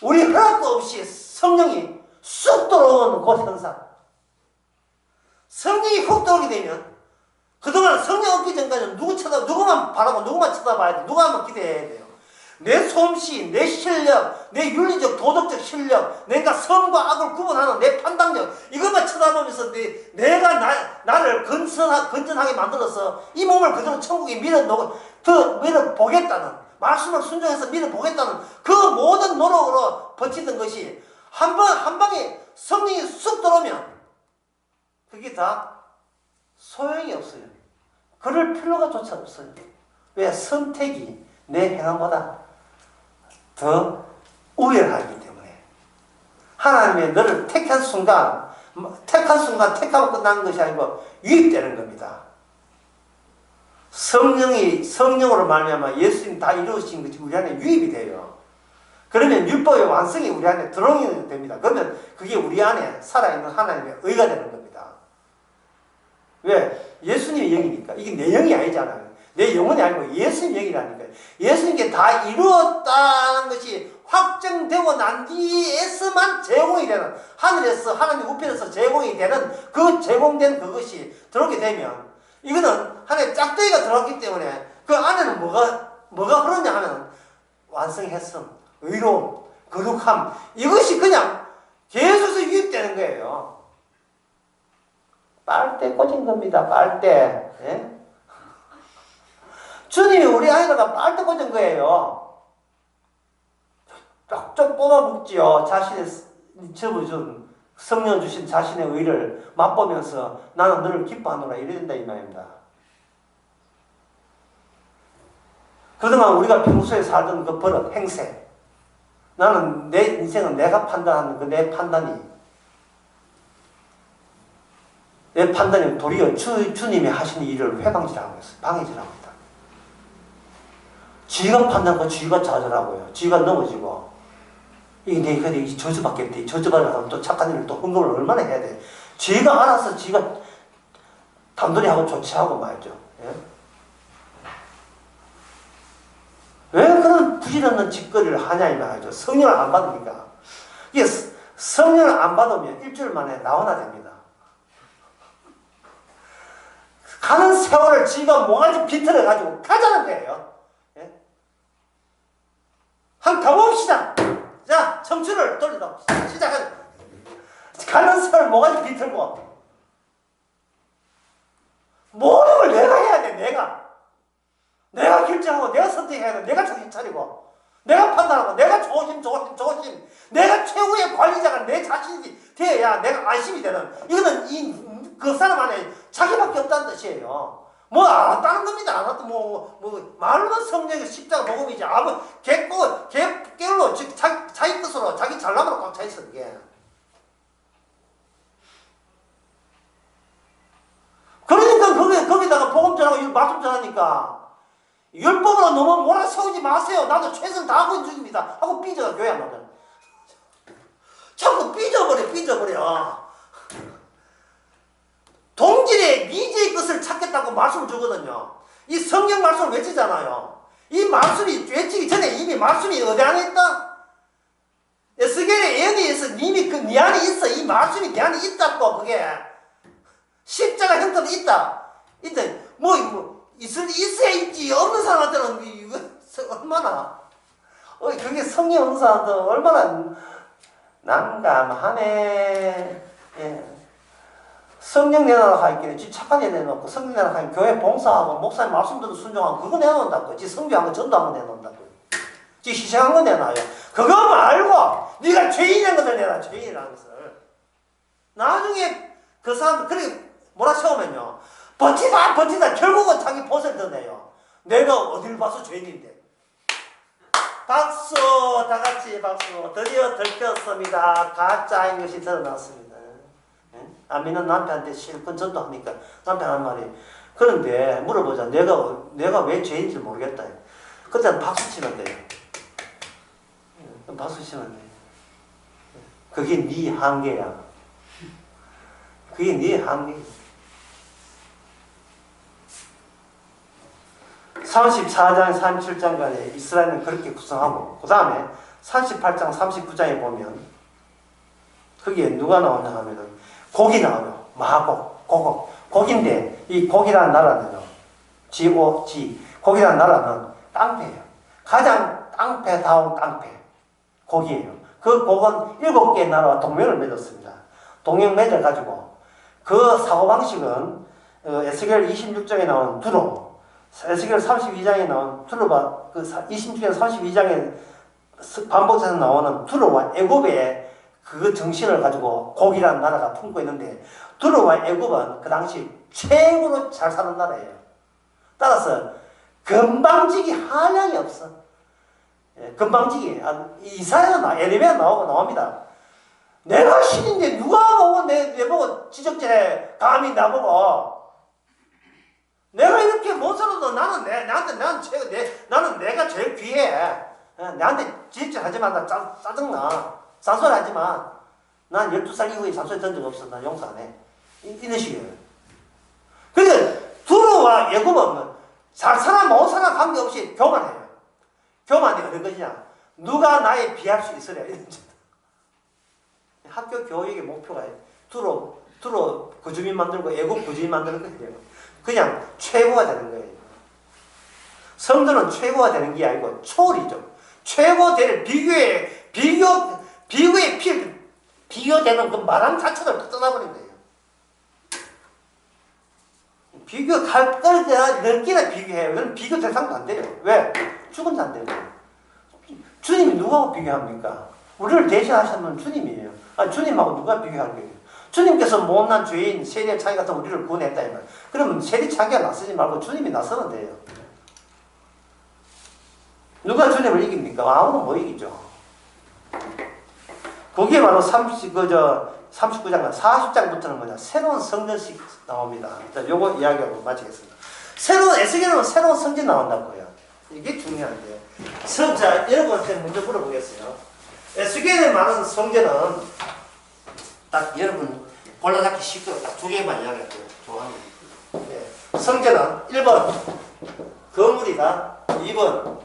우리 허락도 없이 성령이 쑥 들어오는 그 현상. 성령이 훅 들어오게 되면 그동안 성령 얻기 전까지는 누구만 바라고 누구만 쳐다봐야 돼. 누구만 기대해야 돼요. 내 솜씨, 내 실력, 내 윤리적, 도덕적 실력, 내가 선과 악을 구분하는 내 판단력, 이것만 쳐다보면서 내가 나를 건전하게 만들어서 이 몸을 그대로 천국에 밀어보겠다는, 말씀을 순종해서 밀어보겠다는 그 모든 노력으로 버티던 것이 한 방에 성령이 쑥 들어오면 그게 다 소용이 없어요. 그럴 필요가 조차 없어요. 왜? 선택이 내 행함보다 더 우월하기 때문에. 하나님의 너를 택한 순간 택하고 끝나는 것이 아니고 유입되는 겁니다. 성령으로 말미암아 예수님 다 이루어진 것이 우리 안에 유입이 돼요. 그러면 율법의 완성이 우리 안에 들어오게 됩니다. 그러면 그게 우리 안에 살아있는 하나님의 의가 되는 겁니다. 왜? 예수님의 영이니까. 이게 내 영이 아니잖아요. 내 영혼이 아니고 예수님 얘기라니까요. 예수님께 다 이루었다는 것이 확정되고 난 뒤에서만 제공이 되는, 하늘에서 하나님 우편에서 제공이 되는 그 제공된 그것이 들어오게 되면, 이거는 하나의 짝대기가 들어왔기 때문에 그 안에는 뭐가 흐르냐 하면 완성했음, 의로움, 거룩함, 이것이 그냥 계속 유입되는 거예요. 빨대 꽂은 겁니다. 빨대. 예? 주님이 우리 안에다가 빨대 꽂은 거예요. 쪽쪽 뽑아먹지요. 자신의 접어준 성령 주신 자신의 의를 맛보면서 나는 너를 기뻐하노라 이래야 된다 이 말입니다. 그동안 우리가 평소에 살던 그 버릇, 행세, 나는 내 인생은 내가 판단하는 그 내 판단이 도리어 주님이 하시는 일을 회방지라고 했어요. 방해지라고 했다. 지가 판단하고 지가 좌절하고요. 지가 넘어지고 이게 내가 저주받겠대. 저주받으려면 또 착한 일을 또 헌금을 얼마나 해야 돼. 지가 알아서 지가 단돌이하고 조치하고 말이죠. 예? 왜 그런 부질없는 짓거리를 하냐 이 말이죠. 성령을 안 받으니까. 이게 성령을 안 받으면 일주일 만에 나오나 됩니다. 가는 세월을 지가 모가지 비틀어가지고 가자는 거예요. 예? 한번 가봅시다. 자, 청춘을 돌리다 시작하자. 가는 세월 모가지 비틀고 모든 걸 내가 해야 돼. 내가 결정하고 내가 선택해야 돼. 내가 정신 차리고 내가 판단하고 내가 조심 내가 최고의 관리자가 내 자신이 되어야 내가 안심이 되는, 이거는 그 사람 안에 자기밖에 없다는 뜻이에요. 뭐 알았다는 겁니다. 알았다 말로만 성령의 십자가 복음이지 아무 개꿀로 즉 자기 뜻으로 자기 잘남으로 꽉 차 있어. 이게 그러니까 거기다가 복음 전하고 말씀 전하니까 율법으로 너무 몰아세우지 마세요. 나도 최선 다하고 있는 중입니다 하고 삐져가 교회 안 나오잖아. 자꾸 삐져버려. 동질의 미제의 것을 찾겠다고 말씀을 주거든요. 이 성경 말씀을 외치잖아요. 이 말씀이 외치기 전에 이미 말씀이 어디 안에 있다? 에스겔의 예언에서 이미 네 안에 있어. 이 말씀이 네 안에 있다고. 그게 십자가 형태로 있다. 있어야 있지. 없는 사람한테는 이거 얼마나 그게 성령 없는 사람한테는 얼마나 난감하네. 예. 성령 내놔라 하기는 지 착한 애 내놓고, 성령 내놔라 하기는 교회 봉사하고 목사님 말씀대로 순종하고 그거 내놓는다고. 지 성교한 거 전도한 거 내놓는다고. 지 희생한 거 내놔요. 그거 말고 네가 죄인이라는 것을 내놔. 죄인이라는 것을. 나중에 그 사람 그렇게 몰아세우면요, 버티다 결국은 자기 벗을 드네요. 내가 어딜 봐서 죄인인데. 박수. 다같이 박수. 드디어 들켰습니다. 가짜인 것이 드러났습니다. 안 믿는 남편한테 실컷 전도하니까 남편 하는 말이, 그런데 물어보자. 내가 왜 죄인인지 모르겠다. 그때는 박수 치면 돼요. 박수 치면 돼요. 그게 네 한계야. 그게 네 한계. 34장 37장까지 이스라엘은 그렇게 구성하고, 그 다음에 38장 39장에 보면 거기에 누가 나오냐 하면은 곡이 나와요. 마곡, 곡인데 이 곡이라는 나라는요, 곡이라는 나라는 깡패예요. 가장 깡패다운 깡패 곡이에요. 그 곡은 7개의 나라와 동맹을 맺었습니다. 동맹 맺어가지고 그 사고방식은 에스겔 26장에 나온 두로, 에스겔 32장에 나온 두로가, 그 26장 32장에 반복해서 나오는 두로와 애굽의 그 정신을 가지고 곡이라는 나라가 품고 있는데, 두로와 애굽은 그 당시 최고로 잘 사는 나라예요. 따라서 건방지기 한량이 없어. 건방지기. 이사야나 에레미야 나옵니다. 내가 신인데 누가 보고 내 보고 지적질해. 감히 나보고. 내가 이렇게 못 살아도 나는 내가 제일 귀해. 나한테 지적질하지 마. 나 짜증나. 잔소리 하지 마. 난 12살 이후에 잔소리 든 적 없어. 난 용서 안 해. 이런 식이에요. 그러니까 두로와 애굽은 잘 사나 못 사나 관계없이 교만해요. 교만이 어느 것이냐? 누가 나에 비할 수 있으랴. 이런 거죠. 학교 교육의 목표가 두로 거주민 만들고 애국 거주민 만드는 거예요. 그냥 최고가 되는 거예요. 성도는 최고가 되는 게 아니고 초월이죠. 최고 될 비교되는 그 말함 자체를 떠나버린 거예요. 비교할 때나 넓기나 비교해요. 그건 비교 대상도 안 돼요. 왜? 죽은 자 안 돼요. 주님이 누구하고 비교합니까? 우리를 대신하셨는 주님이에요. 아니, 주님하고 누가 비교하는 거예요? 주님께서 못난 죄인 세리의 창이 같은 우리를 구원했다 이말. 그러면 세리 창이가 나서지 말고 주님이 나서면 돼요. 누가 주님을 이깁니까? 아무도 못 이기죠. 그게 바로 39장, 40장부터는 뭐냐? 새로운 성전식 나옵니다. 자, 요거 이야기하고 마치겠습니다. 에스겔은 새로운 성전 나온다고요. 이게 중요한데요. 자, 여러분한테 먼저 물어보겠어요. 에스겔에 말하는 성전은 딱 여러분 골라잡기 쉽도록 딱 두 개만 이야기할게요. 좋아합니다. 네. 성전은 1번 건물이다. 2번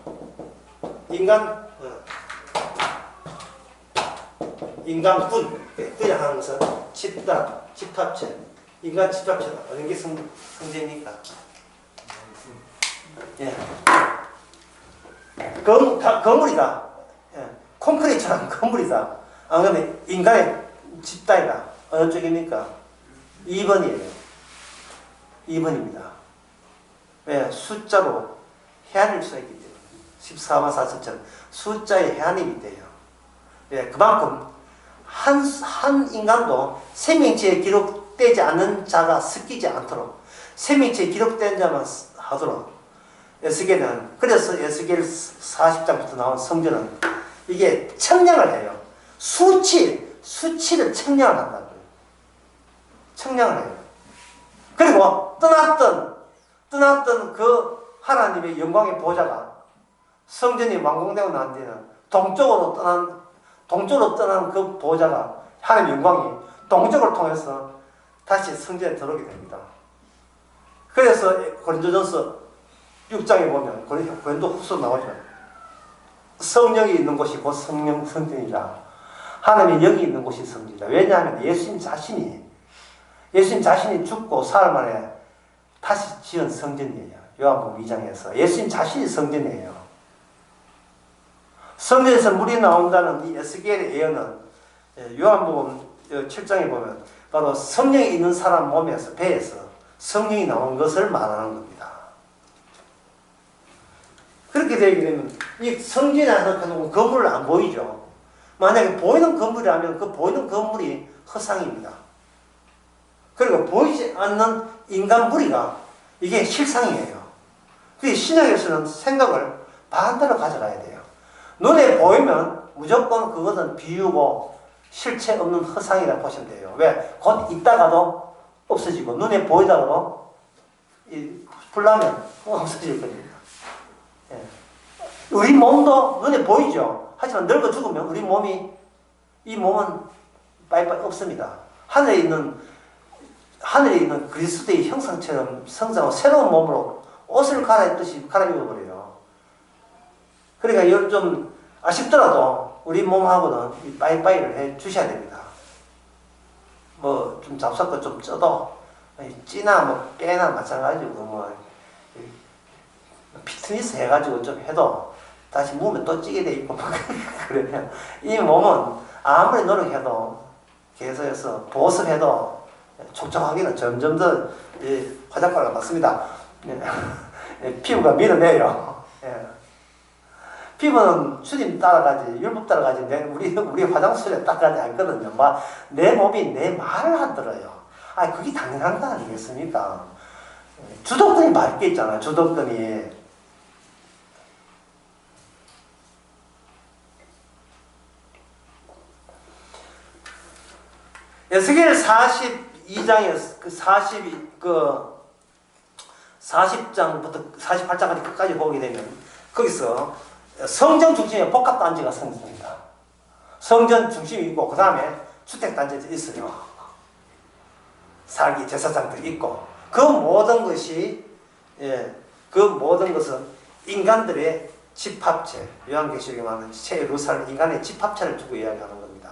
인간군, 그냥 하는 것은 집합체, 인간 집합체다. 어느 게 성전입니까? 예. 건물이다. 예. 콘크리트처럼 건물이다. 안 그러면 인간의 집단이다. 어느 쪽입니까? 2번이에요. 2번입니다. 왜? 숫자로 헤아릴 수 있기 때문에. 14만 4천처럼 숫자의 헤아림이 돼요. 예, 그만큼 한 인간도 생명체에 기록되지 않는 자가 섞이지 않도록 생명체에 기록된 자만 하도록 에스겔은, 그래서 에스겔 40장부터 나온 성전은 이게 청량을 해요. 수치를 청량을 한다고요. 청량을 해요. 그리고 떠났던 그 하나님의 영광의 보좌가 성전이 완공되고 난 뒤에는 동쪽으로 떠난 그 보좌가 하나님의 영광이 동쪽을 통해서 다시 성전에 들어오게 됩니다. 그래서 고린도전서 6장에 보면 고린도후서 나오죠. 성령이 있는 곳이 곧 성전이라. 하나님의 영이 있는 곳이 성전이다. 왜냐하면 예수님 자신이 죽고 사흘 만에 다시 지은 성전이에요. 요한복음 2장에서 예수님 자신이 성전이에요. 성전에서 물이 나온다는 이 에스겔의 예언은 요한복음 7장에 보면 바로 성령이 있는 사람 몸에서, 배에서 성령이 나온 것을 말하는 겁니다. 그렇게 되게 되면 이 성전에 안에 건물을 안 보이죠. 만약에 보이는 건물이라면 그 보이는 건물이 허상입니다. 그리고 보이지 않는 인간 무리가 이게 실상이에요. 그래서 신약에서는 생각을 반대로 가져가야 돼요. 눈에 보이면 무조건 그것은 비유고 실체 없는 허상이라고 보시면 돼요. 왜? 곧 있다가도 없어지고 눈에 보이다가도 불나면 없어질 겁니다. 예. 우리 몸도 눈에 보이죠. 하지만 늙어 죽으면 이 몸은 빠이빠이 없습니다. 하늘에 있는 그리스도의 형상처럼 성장하고 새로운 몸으로 옷을 갈아입듯이 갈아입어버려요. 그러니까 좀 아쉽더라도 우리 몸하고는 빠이빠이를 해 주셔야 됩니다. 뭐 좀 잡숫고 좀 쪄도 찌나 뭐 빼나 마찬가지고 뭐 피트니스 해가지고 좀 해도 다시 몸에 또 찌게 돼 있고 그러면 이 몸은 아무리 노력해도 계속해서 보습해도 촉촉하기는 점점 더 화장과가 맞습니다. 피부가 밀어내요. 피부는 주님 따라가지 율법 따라가지 우리 화장술에 따라가지 않거든요. 내 몸이 내 말을 안 들어요. 그게 당연한 거 아니겠습니까? 주독근이 말할 게 있잖아요. 주독근이. 에스겔 42장에 40장부터 48장까지 끝까지 보게 되면 거기서 성전 중심의 복합단지가 성전입니다. 성전 중심이 있고 그 다음에 주택단지도 있어요. 살기 제사장도 있고 그 모든 것이 그 모든 것은 인간들의 집합체, 요한계시록에 말하는 새 예루살렘 인간의 집합체를 두고 이야기하는 겁니다.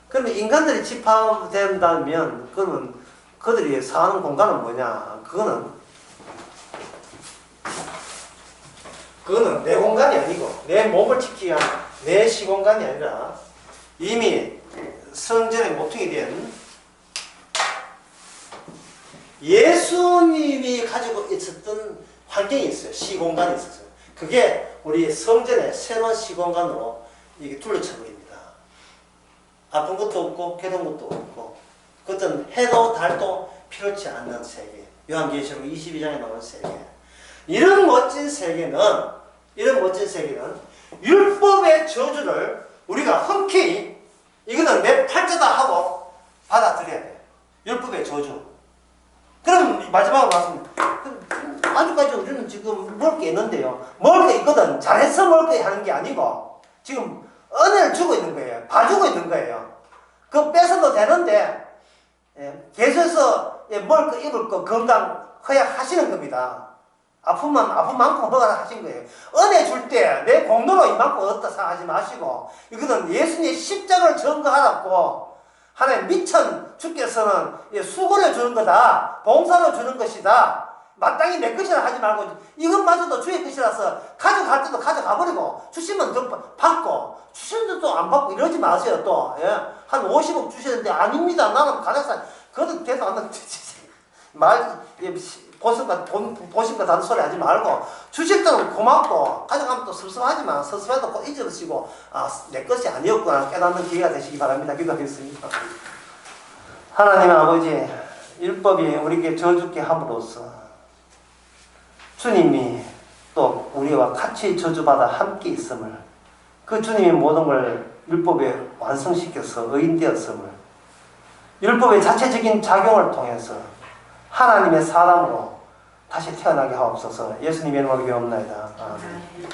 그러면 인간들이 집합된다면 그러면 그들이 사는 공간은 뭐냐? 그거는 내 공간이 아니고 내 몸을 지키기 위한 내 시공간이 아니라 이미 성전의 모퉁이 된 예수님이 가지고 있었던 환경이 있어요. 시공간이 있었어요. 그게 우리 성전의 새로운 시공간으로 이게 둘러쳐버립니다. 아픈 것도 없고 괴로운 것도 없고 그것은 해도 달도 필요치 않는 세계. 요한계시록 22장에 나오는 세계. 이런 멋진 세계는 율법의 저주를 우리가 흔쾌히 이거는 내 팔자다 하고 받아들여야 돼요. 율법의 저주. 그럼 마지막으로 말씀드립니다. 아직까지 우리는 지금 먹을 게 있는데요. 먹을 게 있거든. 잘해서 먹을 게 하는 게 아니고 지금 은혜를 주고 있는 거예요. 봐주고 있는 거예요. 그거 뺏어도 되는데 계속해서 먹을 거 입을 거 건강 허약하시는 겁니다. 아픈 만큼 먹으라 하신 거예요. 은혜 줄 때 내 공로로 이만큼 얻었다 생각하지 마시고 이거는 예수님의 십자가를 증거하라고 하나님 미천 주께서는 수고를 주는 거다. 봉사를 주는 것이다. 마땅히 내 것이라 하지 말고 이것마저도 주의 것이라서 가져갈 때도 가져가버리고 주시면 더 받고 주시는데 또 안 받고 이러지 마세요. 또 한 50억 주시는데 아닙니다. 나는 가져서 그것도 계속 안 보신거 다른 소리 하지 말고 주실 때는 고맙고 가져가면 또 섭섭하지만 섭섭해도 꼭 잊어주시고 내 것이 아니었구나 깨닫는 기회가 되시기 바랍니다. 기도하겠습니다. 하나님 아버지 율법이 우리에게 저주게 함으로써 주님이 또 우리와 같이 저주받아 함께 있음을 그 주님이 모든 걸 율법에 완성시켜서 의인되었음을 율법의 자체적인 작용을 통해서 하나님의 사람으로 다시 태어나게 하옵소서. 예수님의 이름으로 기도합니다. 아멘.